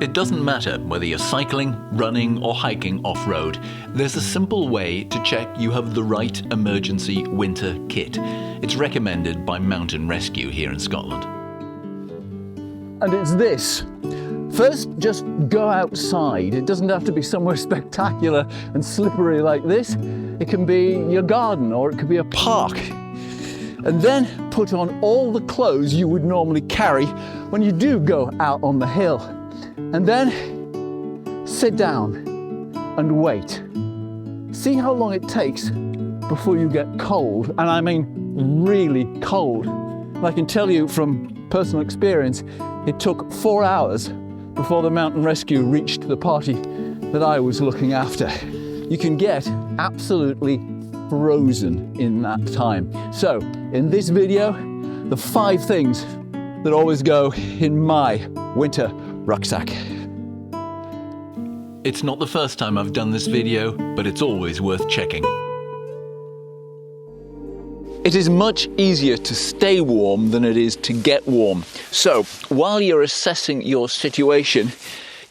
It doesn't matter whether you're cycling, running or hiking off-road, there's a simple way to check you have the right emergency winter kit. It's recommended by Mountain Rescue here in Scotland. And it's this. First, just go outside. It doesn't have to be somewhere spectacular and slippery like this. It can be your garden or it could be a park. And then put on all the clothes you would normally carry when you do go out on the hill. And then sit down and wait. See how long it takes before you get cold. And I mean really cold. And I can tell you from personal experience, it took 4 hours before the Mountain Rescue reached the party that I was looking after. You can get absolutely frozen in that time. So in this video, the 5 things that always go in my winter rucksack. It's not the first time I've done this video, but it's always worth checking. It is much easier to stay warm than it is to get warm. So while you're assessing your situation,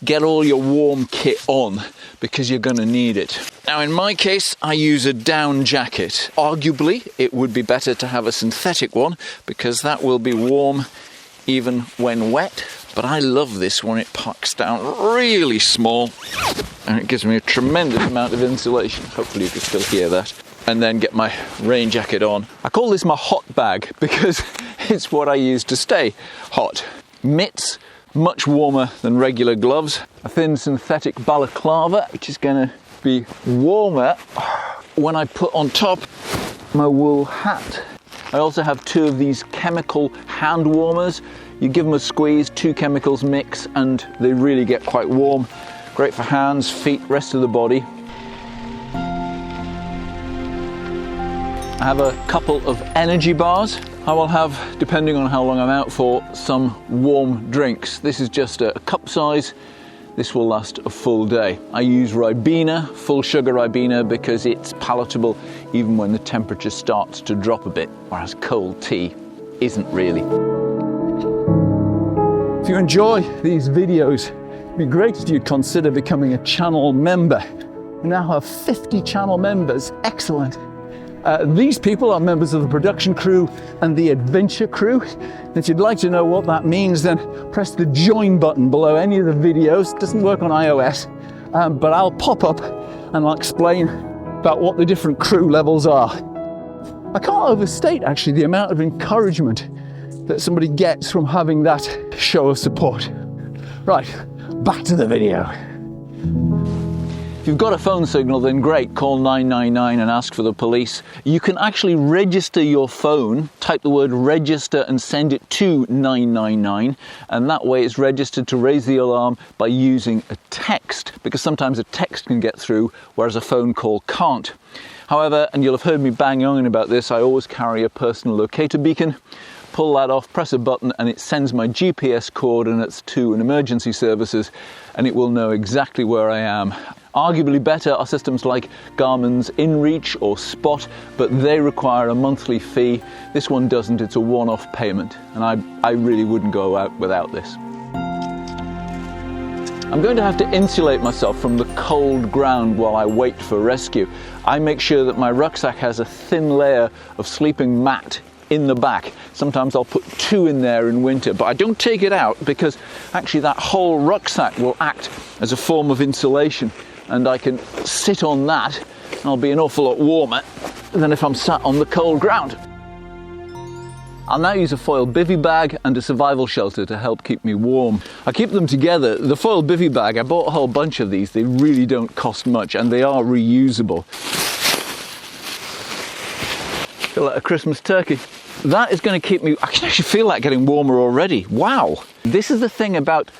get all your warm kit on because you're going to need it. Now in my case, I use a down jacket. Arguably, it would be better to have a synthetic one because that will be warm even when wet. But I love this one. It packs down really small and it gives me a tremendous amount of insulation. Hopefully you can still hear that. And then get my rain jacket on. I call this my hot bag because it's what I use to stay hot. Mitts, much warmer than regular gloves. A thin synthetic balaclava, which is going to be warmer when I put on top my wool hat. I also have 2 of these chemical hand warmers. You give them a squeeze, 2 chemicals mix, and they really get quite warm. Great for hands, feet, rest of the body. I have a couple of energy bars. I will have, depending on how long I'm out for, some warm drinks. This is just a cup size. This will last a full day. I use Ribena, full sugar Ribena, because it's palatable even when the temperature starts to drop a bit, whereas cold tea isn't really. If you enjoy these videos, it'd be great if you'd consider becoming a channel member. We now have 50 channel members. Excellent. These people are members of the production crew and the adventure crew. If you'd like to know what that means, then press the join button below any of the videos. It doesn't work on iOS, but I'll pop up and I'll explain about what the different crew levels are. I can't overstate actually the amount of encouragement that somebody gets from having that show of support. Right, back to the video. If you've got a phone signal, then great, call 999 and ask for the police. You can actually register your phone, type the word register and send it to 999, and that way it's registered to raise the alarm by using a text, because sometimes a text can get through, whereas a phone call can't. However, and you'll have heard me bang on about this, I always carry a personal locator beacon. Pull that off, press a button, and it sends my GPS coordinates to an emergency services, and it will know exactly where I am. Arguably better are systems like Garmin's InReach or Spot, but they require a monthly fee. This one doesn't, it's a one-off payment, and I really wouldn't go out without this. I'm going to have to insulate myself from the cold ground while I wait for rescue. I make sure that my rucksack has a thin layer of sleeping mat in the back. Sometimes I'll put 2 in there in winter, but I don't take it out because actually that whole rucksack will act as a form of insulation, and I can sit on that and I'll be an awful lot warmer than if I'm sat on the cold ground. I'll now use a foil bivvy bag and a survival shelter to help keep me warm. I keep them together. The foil bivvy bag, I bought a whole bunch of these. They really don't cost much and they are reusable. Feel like a Christmas turkey. That is going to keep me, I can actually feel like getting warmer already. Wow. This is the thing about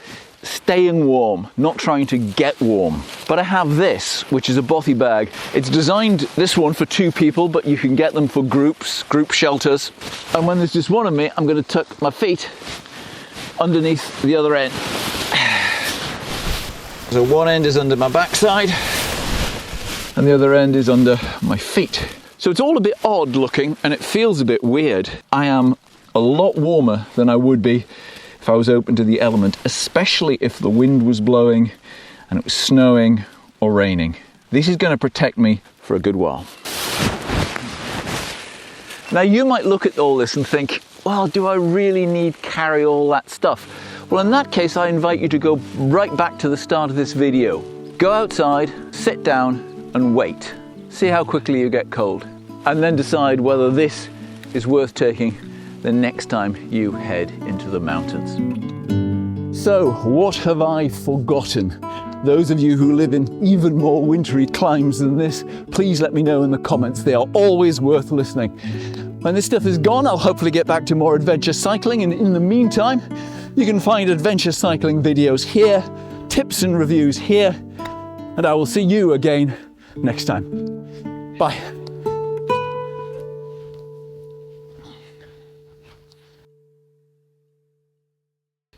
staying warm, not trying to get warm. But I have this, which is a bothy bag. It's designed, this one, for 2 people, but you can get them for groups, group shelters. And when there's just one of me, I'm going to tuck my feet underneath the other end. So one end is under my backside, and the other end is under my feet. So it's all a bit odd looking, and it feels a bit weird. I am a lot warmer than I would be if if I was open to the element, especially if the wind was blowing and it was snowing or raining. This is going to protect me for a good while. Now you might look at all this and think, well, do I really need carry all that stuff? Well, in that case, I invite you to go right back to the start of this video. Go outside, sit down and wait. See how quickly you get cold. And then decide whether this is worth taking the next time you head into the mountains. So, what have I forgotten? Those of you who live in even more wintry climes than this, please let me know in the comments. They are always worth listening. When this stuff is gone, I'll hopefully get back to more adventure cycling, and in the meantime, you can find adventure cycling videos here, tips and reviews here, and I will see you again next time. Bye.